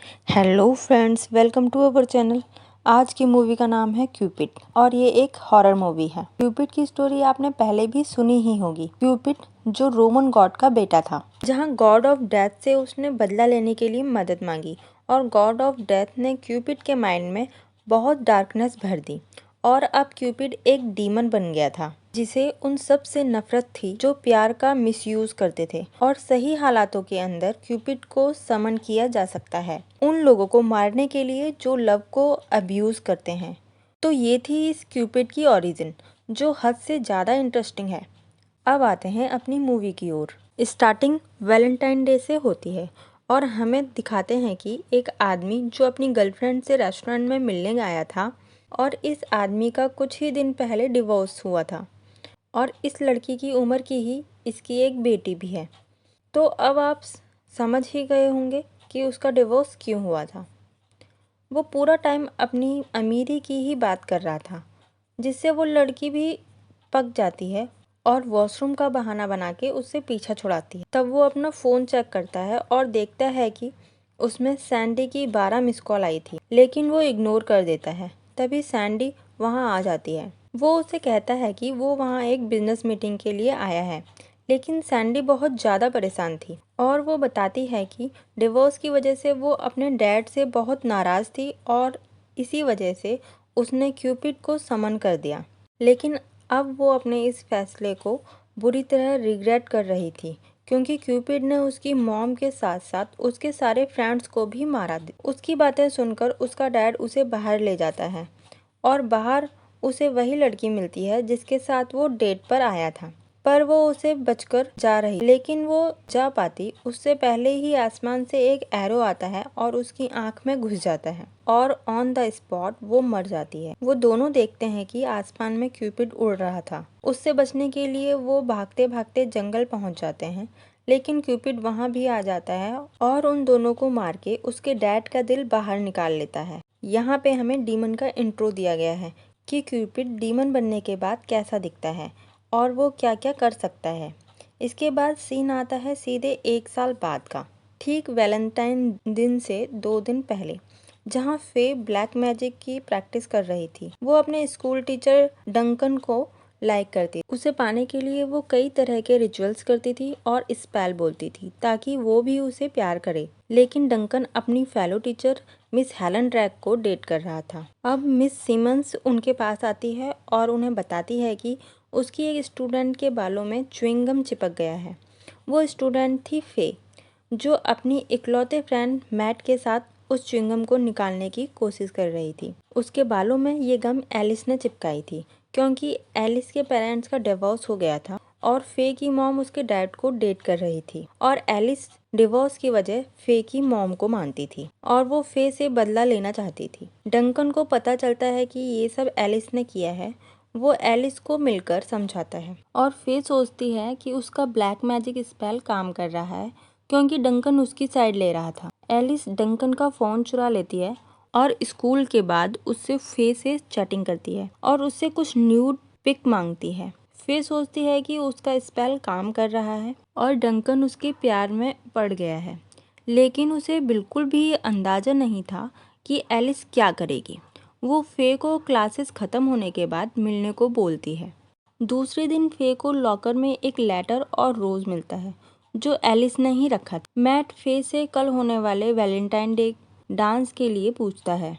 Hello friends, welcome to our channel. आज की movie का नाम है क्यूपिड और ये एक हॉरर मूवी है। क्यूपिड की स्टोरी आपने पहले भी सुनी ही होगी। क्यूपिड जो रोमन गॉड का बेटा था, जहाँ गॉड ऑफ डेथ से उसने बदला लेने के लिए मदद मांगी और गॉड ऑफ डेथ ने क्यूपिड के माइंड में बहुत डार्कनेस भर दी और अब क्यूपिड एक डीमन बन गया था जिसे उन सब से नफरत थी जो प्यार का मिसयूज करते थे। और सही हालातों के अंदर क्यूपिड को समन किया जा सकता है उन लोगों को मारने के लिए जो लव को अब्यूज करते हैं। तो ये थी इस क्यूपिड की ओरिजिन, जो हद से ज़्यादा इंटरेस्टिंग है। अब आते हैं अपनी मूवी की ओर। स्टार्टिंग वैलेंटाइन डे से होती है और हमें दिखाते हैं कि एक आदमी जो अपनी गर्लफ्रेंड से रेस्टोरेंट में मिलने गया था और इस आदमी का कुछ ही दिन पहले डिवोर्स हुआ था और इस लड़की की उम्र की ही इसकी एक बेटी भी है। तो अब आप समझ ही गए होंगे कि उसका डिवोर्स क्यों हुआ था। वो पूरा टाइम अपनी अमीरी की ही बात कर रहा था, जिससे वो लड़की भी पक जाती है और वॉशरूम का बहाना बना के उससे पीछा छुड़ाती है। तब वो अपना फ़ोन चेक करता है और देखता है कि उसमें सैंडी की 12 मिस कॉल आई थी, लेकिन वो इग्नोर कर देता है। तभी सैंडी वहाँ आ जाती है। वो उसे कहता है कि वो वहाँ एक बिजनेस मीटिंग के लिए आया है, लेकिन सैंडी बहुत ज़्यादा परेशान थी और वो बताती है कि डिवोर्स की वजह से वो अपने डैड से बहुत नाराज़ थी और इसी वजह से उसने क्यूपिड को समन कर दिया। लेकिन अब वो अपने इस फैसले को बुरी तरह रिग्रेट कर रही थी, क्योंकि क्यूपिड ने उसकी मॉम के साथ साथ उसके सारे फ्रेंड्स को भी मारा। उसकी बातें सुनकर उसका डैड उसे बाहर ले जाता है और बाहर उसे वही लड़की मिलती है जिसके साथ वो डेट पर आया था, पर वो उसे बचकर जा रही, लेकिन वो जा पाती उससे पहले ही आसमान से एक एरो आता है और उसकी आंख में घुस जाता है और ऑन द स्पॉट वो मर जाती है। वो दोनों देखते हैं कि आसमान में क्यूपिड उड़ रहा था। उससे बचने के लिए वो भागते भागते जंगल पहुंच जाते हैं, लेकिन क्यूपिड वहां भी आ जाता है और उन दोनों को मार के उसके डैड का दिल बाहर निकाल लेता है। यहाँ पे हमें डीमन का इंट्रो दिया गया है कि क्यूपिड डीमन बनने के बाद कैसा दिखता है और वो क्या क्या कर सकता है। इसके बाद सीन आता है सीधे 1 साल बाद का, ठीक वैलेंटाइन दिन से 2 दिन पहले, जहाँ फे ब्लैक मैजिक की प्रैक्टिस कर रही थी। वो अपने स्कूल टीचर डंकन को लाइक करती, उसे पाने के लिए वो कई तरह के रिचुअल्स करती थी और स्पेल बोलती थी ताकि वो भी उसे प्यार करे। लेकिन डंकन अपनी fellow teacher miss Helen drag को डेट कर रहा था। अब मिस सिमंस उनके पास आती है और उन्हें बताती है कि उसकी एक स्टूडेंट के बालों में च्युइंगम चिपक गया है। वो स्टूडेंट थी फे, जो अपनी इकलौते फ्रेंड मैट के साथ उस च्युइंगम को निकालने की कोशिश कर रही थी। उसके बालों में ये गम एलिस ने चिपकाई थी, क्योंकि एलिस के पेरेंट्स का डिवोर्स हो गया था और फे की मॉम उसके डैड को डेट कर रही थी और एलिस डिवोर्स की वजह फे की मॉम को मानती थी और वो फे से बदला लेना चाहती थी। डंकन को पता चलता है कि ये सब एलिस ने किया है। वो एलिस को मिलकर समझाता है और फे सोचती है कि उसका ब्लैक मैजिक स्पेल काम कर रहा है, क्योंकि डंकन उसकी साइड ले रहा था। एलिस डंकन का फ़ोन चुरा लेती है और स्कूल के बाद उससे फे से चैटिंग करती है और उससे कुछ न्यूड पिक मांगती है। फे सोचती है कि उसका स्पेल काम कर रहा है और डंकन उसके प्यार में पड़ गया है, लेकिन उसे बिल्कुल भी अंदाज़ा नहीं था कि एलिस क्या करेगी। वो फे को क्लासेस ख़त्म होने के बाद मिलने को बोलती है। दूसरे दिन फे को लॉकर में एक लेटर और रोज़ मिलता है जो एलिस ने ही रखा था। मैट फे से कल होने वाले वैलेंटाइन डे डांस के लिए पूछता है,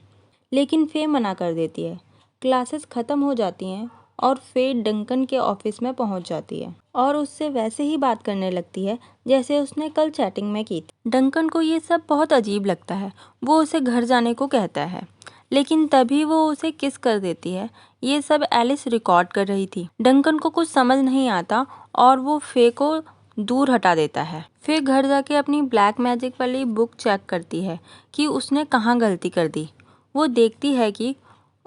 लेकिन फे मना कर देती है। क्लासेस ख़त्म हो जाती हैं और फे डंकन के ऑफिस में पहुंच जाती है और उससे वैसे ही बात करने लगती है जैसे उसने कल चैटिंग में की थी। डंकन को ये सब बहुत अजीब लगता है। वो उसे घर जाने को कहता है, लेकिन तभी वो उसे किस कर देती है। ये सब एलिस रिकॉर्ड कर रही थी। डंकन को कुछ समझ नहीं आता और वो फे को दूर हटा देता है। फे घर जाके अपनी ब्लैक मैजिक वाली बुक चेक करती है कि उसने कहाँ गलती कर दी। वो देखती है कि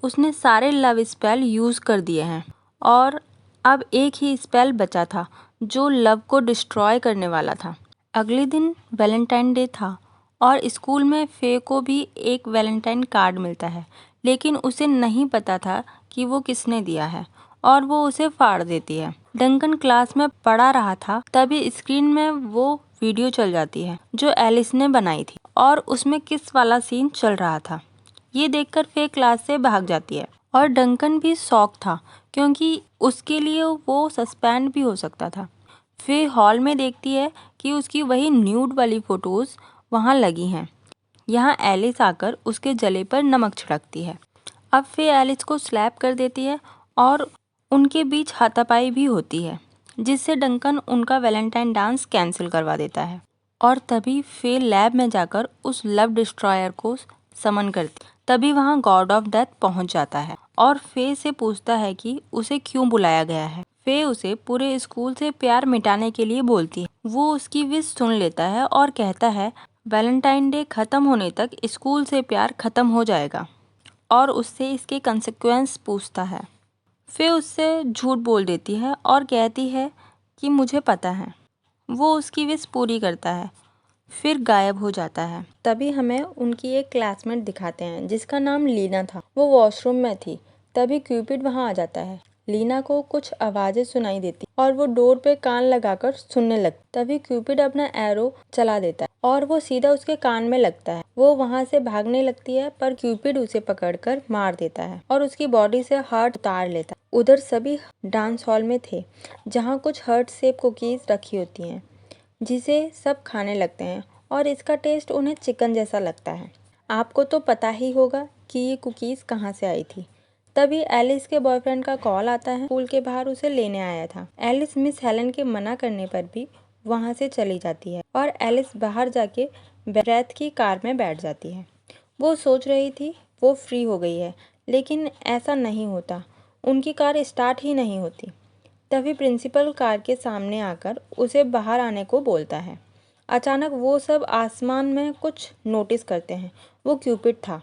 उसने सारे लव स्पेल यूज़ कर दिए हैं और अब एक ही स्पेल बचा था जो लव को डिस्ट्रॉय करने वाला था। अगले दिन वैलेंटाइन डे था और स्कूल में फे को भी एक वैलेंटाइन कार्ड मिलता है, लेकिन उसे नहीं पता था कि वो किसने दिया है और वो उसे फाड़ देती है। डंकन क्लास में पढ़ा रहा था, तभी स्क्रीन में वो वीडियो चल जाती है जो एलिस ने बनाई थी और उसमें किस वाला सीन चल रहा था। ये देखकर फे क्लास से भाग जाती है और डंकन भी शॉक था क्योंकि उसके लिए वो सस्पेंड भी हो सकता था। फे हॉल में देखती है कि उसकी वही न्यूड वाली फोटोज वहाँ लगी हैं। यहाँ एलिस आकर उसके गले पर नमक छिड़कती है। अब फे एलिस को स्लैप कर देती है और उनके बीच हाथापाई भी होती है, जिससे डंकन उनका वैलेंटाइन डांस कैंसिल करवा देता है। और तभी फे लैब में जाकर उस लव डिस्ट्रॉयर को समन करती। तभी वहाँ गॉड ऑफ डेथ पहुँच जाता है और फे से पूछता है कि उसे क्यों बुलाया गया है। फे उसे पूरे स्कूल से प्यार मिटाने के लिए बोलती है। वो उसकी विश सुन लेता है और कहता है वैलेंटाइन डे खत्म होने तक स्कूल से प्यार खत्म हो जाएगा और उससे इसके कंसेक्वेंस पूछता है। फे उससे झूठ बोल देती है और कहती है कि मुझे पता है। वो उसकी विश पूरी करता है, फिर गायब हो जाता है। तभी हमें उनकी एक क्लासमेट दिखाते हैं जिसका नाम लीना था। वो वॉशरूम में थी। तभी क्यूपिड वहाँ आ जाता है। लीना को कुछ आवाजें सुनाई देती और वो डोर पे कान लगाकर सुनने लगती। तभी क्यूपिड अपना एरो चला देता है और वो सीधा उसके कान में लगता है। वो वहाँ से भागने लगती है पर क्यूपिड उसे पकड़कर मार देता है और उसकी बॉडी से हार्ट उतार लेता है। उधर सभी डांस हॉल में थे जहाँ कुछ हार्ट शेप कुकीज रखी होती हैं जिसे सब खाने लगते हैं और इसका टेस्ट उन्हें चिकन जैसा लगता है। आपको तो पता ही होगा कि ये कुकीज़ कहाँ से आई थी। तभी एलिस के बॉयफ्रेंड का कॉल आता है। स्कूल के बाहर उसे लेने आया था। एलिस मिस हेलन के मना करने पर भी वहाँ से चली जाती है और एलिस बाहर जाके ब्रैथ की कार में बैठ जाती है। वो सोच रही थी वो फ्री हो गई है, लेकिन ऐसा नहीं होता। उनकी कार स्टार्ट ही नहीं होती। तभी प्रिंसिपल कार के सामने आकर उसे बाहर आने को बोलता है। अचानक वो सब आसमान में कुछ नोटिस करते हैं। वो क्यूपिड था।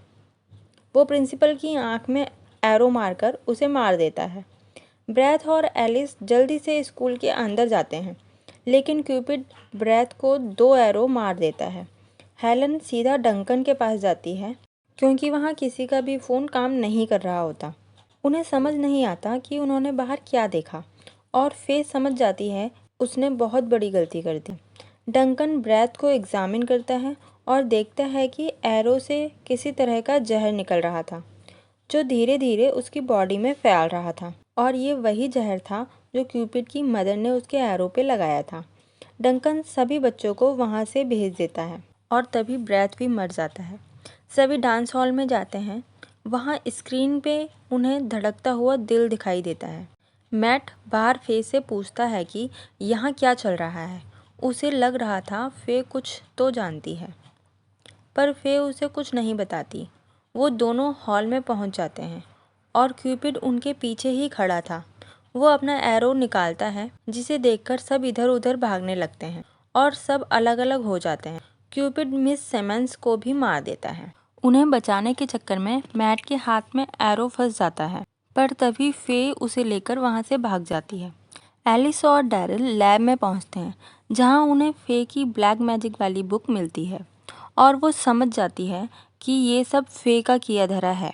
वो प्रिंसिपल की आंख में एरो मारकर उसे मार देता है। ब्रैथ और एलिस जल्दी से स्कूल के अंदर जाते हैं, लेकिन क्यूपिड ब्रैथ को 2 एरो मार देता है। हेलन सीधा डंकन के पास जाती है क्योंकि वहाँ किसी का भी फ़ोन काम नहीं कर रहा होता। उन्हें समझ नहीं आता कि उन्होंने बाहर क्या देखा और फे समझ जाती है उसने बहुत बड़ी गलती कर दी। डंकन ब्रैथ को एग्जामिन करता है और देखता है कि एरो से किसी तरह का जहर निकल रहा था जो धीरे धीरे उसकी बॉडी में फैल रहा था और ये वही जहर था जो क्यूपिड की मदर ने उसके एरो पे लगाया था। डंकन सभी बच्चों को वहाँ से भेज देता है और तभी ब्रैथ भी मर जाता है। सभी डांस हॉल में जाते हैं। वहाँ स्क्रीन पे उन्हें धड़कता हुआ दिल दिखाई देता है। मैट बाहर फे से पूछता है कि यहाँ क्या चल रहा है। उसे लग रहा था फे कुछ तो जानती है, पर फे उसे कुछ नहीं बताती। वो दोनों हॉल में पहुँच जाते हैं और क्यूपिड उनके पीछे ही खड़ा था। वो अपना एरो निकालता है जिसे देखकर सब इधर उधर भागने लगते हैं और सब अलग अलग हो जाते हैं। क्यूपिड मिस सिमंस को भी मार देता है। उन्हें बचाने के चक्कर में मैट के हाथ में एरो फंस जाता है, पर तभी फे उसे लेकर वहाँ से भाग जाती है। एलिस और डैरिल लैब में पहुँचते हैं जहाँ उन्हें फे की ब्लैक मैजिक वाली बुक मिलती है और वो समझ जाती है कि ये सब फे का किया धरा है।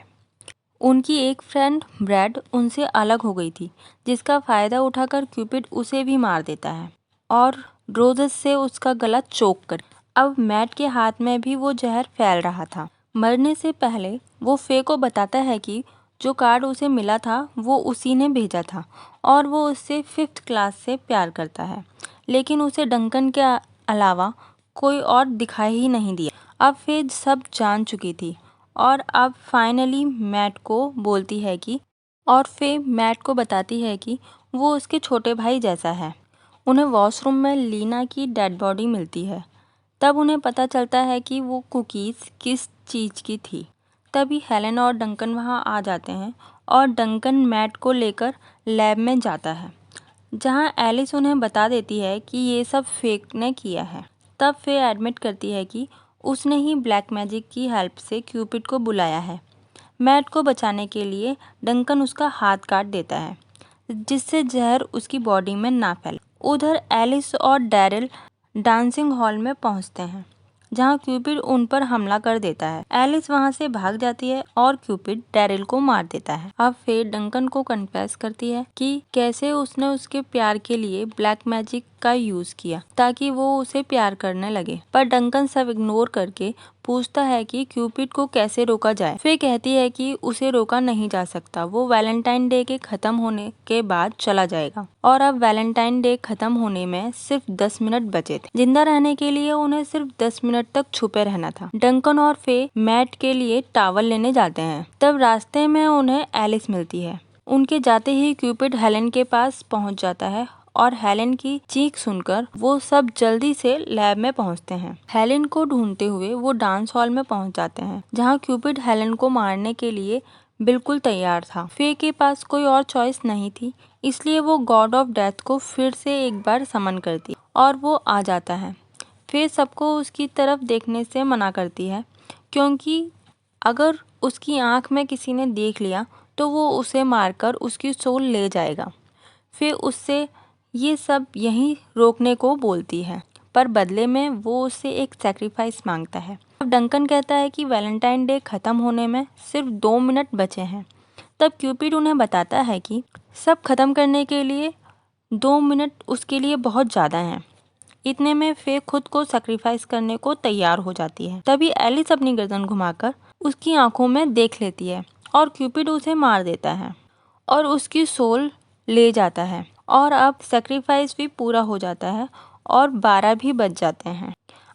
उनकी एक फ्रेंड ब्रैड उनसे अलग हो गई थी, जिसका फ़ायदा उठाकर क्यूपिड उसे भी मार देता है और रोजेस से उसका गला चोक कर। अब मैट के हाथ में भी वो जहर फैल रहा था। मरने से पहले वो फे को बताता है कि जो कार्ड उसे मिला था वो उसी ने भेजा था और वो उससे 5th क्लास से प्यार करता है, लेकिन उसे डंकन के अलावा कोई और दिखाई ही नहीं दिया। अब फे सब जान चुकी थी और अब फाइनली मैट को बोलती है कि फे मैट को बताती है कि वो उसके छोटे भाई जैसा है। उन्हें वॉशरूम में लीना की डेड बॉडी मिलती है। तब उन्हें पता चलता है कि वो कुकीज़ किस चीज़ की थी। तभी हेलन और डंकन वहाँ आ जाते हैं और डंकन मैट को लेकर लैब में जाता है, जहाँ एलिस उन्हें बता देती है कि ये सब फेक ने किया है। तब फे एडमिट करती है कि उसने ही ब्लैक मैजिक की हेल्प से क्यूपिड को बुलाया है। मैट को बचाने के लिए डंकन उसका हाथ काट देता है, जिससे जहर उसकी बॉडी में ना फैले। उधर एलिस और डैरिल डांसिंग हॉल में पहुंचते हैं। जहाँ क्यूपिड उन पर हमला कर देता है। एलिस वहाँ से भाग जाती है और क्यूपिड डैरिल को मार देता है। अब फे डंकन को कन्फेस करती है कि कैसे उसने उसके प्यार के लिए ब्लैक मैजिक का यूज किया ताकि वो उसे प्यार करने लगे, पर डंकन सब इग्नोर करके पूछता है कि क्यूपिड को कैसे रोका जाए। फे कहती है कि उसे रोका नहीं जा सकता, वो वैलेंटाइन डे के खत्म होने के बाद चला जाएगा। और अब वैलेंटाइन डे खत्म होने में सिर्फ 10 मिनट बचे थे। जिंदा रहने के लिए उन्हें सिर्फ 10 मिनट तक छुपे रहना था। डंकन और फे मैट के लिए टावल लेने जाते हैं। तब रास्ते में उन्हें एलिस मिलती है। उनके जाते ही क्यूपिड हेलेन के पास पहुंच जाता है और हेलेन की चीख सुनकर वो सब जल्दी से लैब में पहुंचते हैं। हेलेन को ढूंढते हुए वो डांस हॉल में पहुंच जाते हैं, जहां क्यूपिड हेलेन को मारने के लिए बिल्कुल तैयार था। फे के पास कोई और चॉइस नहीं थी, इसलिए वो गॉड ऑफ डेथ को फिर से एक बार समन करती और वो आ जाता है। फे सबको उसकी तरफ देखने से मना करती है, क्योंकि अगर उसकी आंख में किसी ने देख लिया तो वो उसे मारकर उसकी सोल ले जाएगा। फिर उससे ये सब यहीं रोकने को बोलती है, पर बदले में वो उससे एक सैक्रिफाइस मांगता है। अब डंकन कहता है कि वैलेंटाइन डे खत्म होने में सिर्फ 2 मिनट बचे हैं। तब क्यूपिड उन्हें बताता है कि सब खत्म करने के लिए 2 मिनट उसके लिए बहुत ज़्यादा हैं। इतने में फे खुद को सैक्रिफाइस करने को तैयार हो जाती है। तभी एलिस अपनी गर्दन घुमाकर उसकी आंखों में देख लेती है और क्यूपिड उसे मार देता है और उसकी सोल ले जाता है। और अब सैक्रिफाइस भी पूरा हो जाता है और 12 भी बज जाते हैं।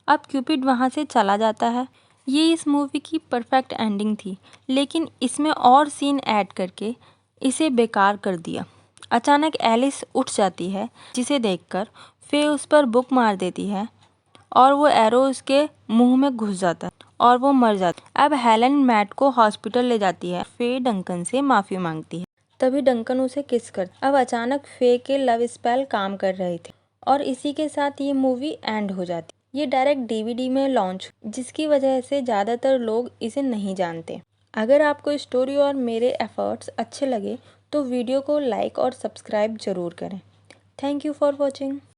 अब क्यूपिड वहाँ से चला जाता है। ये इस मूवी की परफेक्ट एंडिंग थी, लेकिन इसमें और सीन ऐड करके इसे बेकार कर दिया। अचानक एलिस उठ जाती है, जिसे देखकर फे उस पर बुक मार देती है और वो एरो उसके मुंह में घुस जाता है और वो मर जाती है। अब हेलेन मैट को हॉस्पिटल ले जाती है। फे डंकन से माफ़ी मांगती है, तभी डंकन उसे किस करता। अब अचानक फे के लव स्पेल काम कर रहे थे और इसी के साथ ये मूवी एंड हो जाती। ये डायरेक्ट डीवीडी में लॉन्च, जिसकी वजह से ज़्यादातर लोग इसे नहीं जानते। अगर आपको स्टोरी और मेरे एफर्ट्स अच्छे लगे तो वीडियो को लाइक और सब्सक्राइब जरूर करें। Thank you for watching.